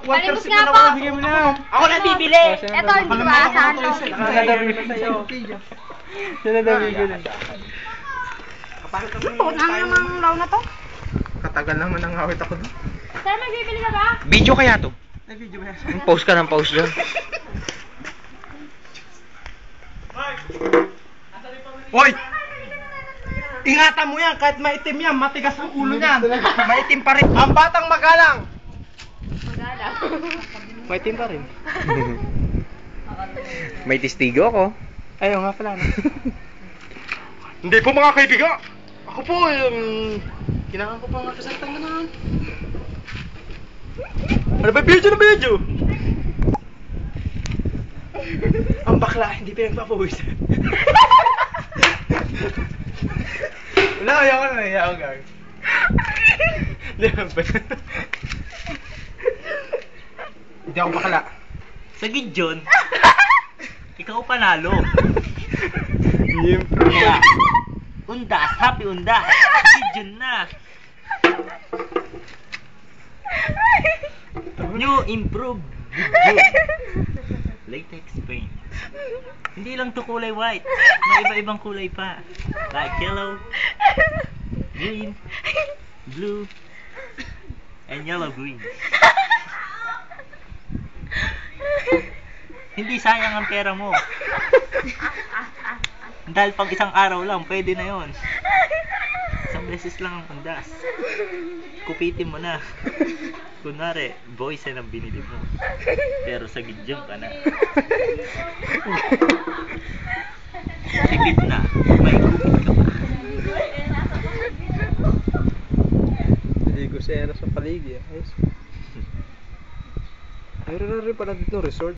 Palimos nga po. Ako na bibili. Ito, hindi ko aasahan to. Sino na bibili? Tuot na naman ang law na to. Katagal naman ang awit ako doon. Sir, magbibili ka ba? Video kaya to? Ay, video ba yan? Post ka ng post doon. Hoy! Ingatan mo yan, kahit maitim yan, matigas ang ulo niyan. Maitim pa rin. Ang batang magalang! Magalang. Maitim pa rin. May testigo ako. Ayaw nga pala, no? Hindi po mga kaibigan! Ako po, kailangan ko pang makasalitang gano'n. Ano ba video na video? Ang bakla, hindi pinagpapawis. Wala, ayaw ko na, ayaw ko. Hindi ako bakla. Sa Gideon, ikaw panalo. Kaya, Undas, happy undas. Gideon na. New improved Gideon. Latex paint. Hindi lang to kulay white. May iba-ibang kulay pa. Like yellow, green, blue, and yellow green. Hindi sayang ang pera mo. Dahil pag isang araw lang, pwede na yon. Isang beses lang ang undas. Kupitin mo na. Kunwari, voice ang binili mo. Pero sa Gideon ka na. Tipid na. May kupit ka pa. hindi ko sera sa paligid. Ayos. Meron na rin pala dito resort.